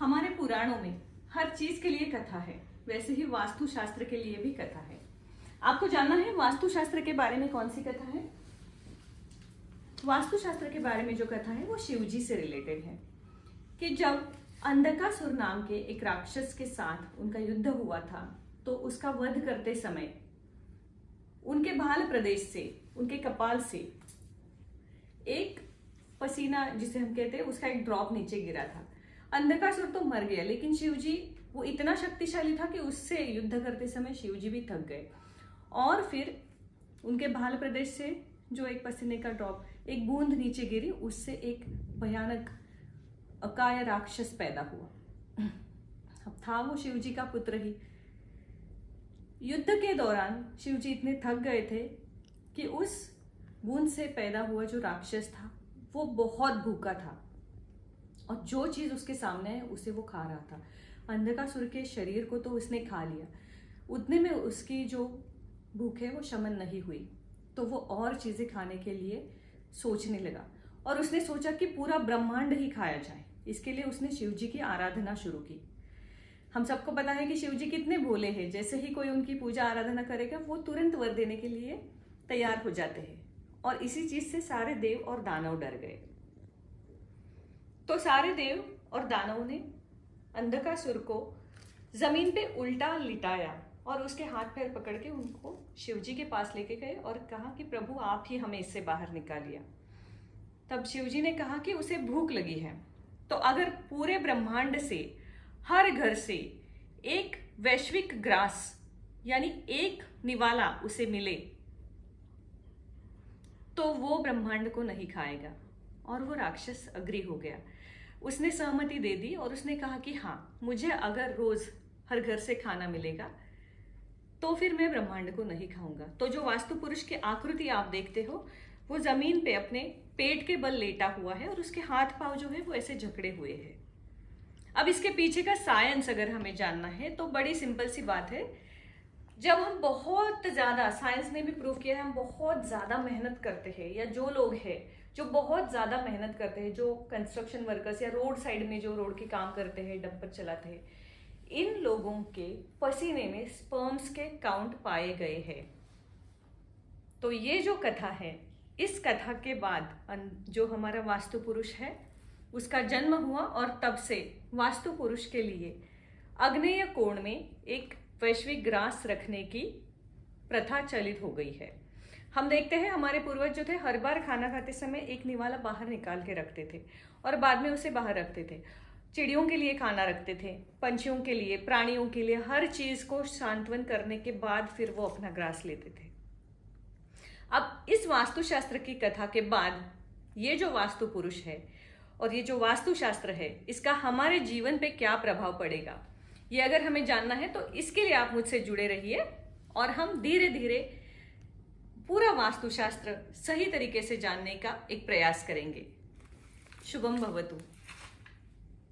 हमारे पुराणों में हर चीज के लिए कथा है, वैसे ही वास्तुशास्त्र के लिए भी कथा है। आपको जानना है वास्तुशास्त्र के बारे में कौन सी कथा है? वास्तुशास्त्र के बारे में जो कथा है वो शिव जी से रिलेटेड है कि जब अंधकासुर नाम के एक राक्षस के साथ उनका युद्ध हुआ था तो उसका वध करते समय उनके भाल प्रदेश से, उनके कपाल से एक पसीना जिसे हम कहते हैं उसका एक ड्रॉप नीचे गिरा था। अंधकासुर तो मर गया, लेकिन शिव जी वो इतना शक्तिशाली था कि उससे युद्ध करते समय शिव जी भी थक गए और फिर उनके भाल प्रदेश से जो एक पसीने का ड्रॉप, एक बूंद नीचे गिरी, उससे एक भयानक अकाय राक्षस पैदा हुआ। अब था वो शिव जी का पुत्र ही। युद्ध के दौरान शिव जी इतने थक गए थे कि उस बूंद से पैदा हुआ जो राक्षस था वो बहुत भूखा था और जो चीज उसके सामने है उसे वो खा रहा था। अंधकासुर के शरीर को तो उसने खा लिया, उतने में उसकी जो भूख है वो शमन नहीं हुई, तो वो और चीजें खाने के लिए सोचने लगा और उसने सोचा कि पूरा ब्रह्मांड ही खाया जाए। इसके लिए उसने शिव जी की आराधना शुरू की। हम सबको पता है कि शिव जी कितने भोले हैं, जैसे ही कोई उनकी पूजा आराधना करेगा वो तुरंत वर देने के लिए तैयार हो जाते हैं और इसी चीज से सारे देव और दानव डर गए। तो सारे देव और दानवों ने अंधकासुर को जमीन पे उल्टा लिटाया और उसके हाथ पैर पकड़ के उनको शिव जी के पास लेके गए और कहा कि प्रभु आप ही हमें इससे बाहर निकालिए। तब शिव जी ने कहा कि उसे भूख लगी है, तो अगर पूरे ब्रह्मांड से हर घर से एक वैश्विक ग्रास यानी एक निवाला उसे मिले तो वो ब्रह्मांड को नहीं खाएगा। और वो राक्षस अग्री हो गया, उसने सहमति दे दी और उसने कहा कि हाँ, मुझे अगर रोज हर घर से खाना मिलेगा तो फिर मैं ब्रह्मांड को नहीं खाऊंगा। तो जो वास्तु पुरुष की आकृति आप देखते हो वो जमीन पे अपने पेट के बल लेटा हुआ है और उसके हाथ पांव जो है वो ऐसे जकड़े हुए हैं। अब इसके पीछे का साइंस अगर हमें जानना है तो बड़ी सिंपल सी बात है। जब हम बहुत ज्यादा, साइंस ने भी प्रूव किया है, हम बहुत ज्यादा मेहनत करते हैं या जो लोग हैं जो बहुत ज्यादा मेहनत करते हैं, जो कंस्ट्रक्शन वर्कर्स या रोड साइड में जो रोड के काम करते हैं, डंपर चलाते हैं, इन लोगों के पसीने में स्पर्म्स के काउंट पाए गए हैं। तो ये जो कथा है, इस कथा के बाद जो हमारा वास्तु पुरुष है उसका जन्म हुआ और तब से वास्तु पुरुष के लिए आग्नेय कोण में एक वैश्विक ग्रास रखने की प्रथा चलित हो गई है। हम देखते हैं हमारे पूर्वज जो थे हर बार खाना खाते समय एक निवाला बाहर निकाल के रखते थे और बाद में उसे बाहर रखते थे। चिड़ियों के लिए खाना रखते थे, पंछियों के लिए, प्राणियों के लिए, हर चीज को सांत्वन करने के बाद फिर वो अपना ग्रास लेते थे। अब इस वास्तुशास्त्र की कथा के बाद ये जो वास्तु पुरुष है और ये जो वास्तुशास्त्र है, इसका हमारे जीवन पे क्या प्रभाव पड़ेगा, ये अगर हमें जानना है तो इसके लिए आप मुझसे जुड़े रहिए और हम धीरे धीरे पूरा वास्तुशास्त्र सही तरीके से जानने का एक प्रयास करेंगे। शुभम भवतु।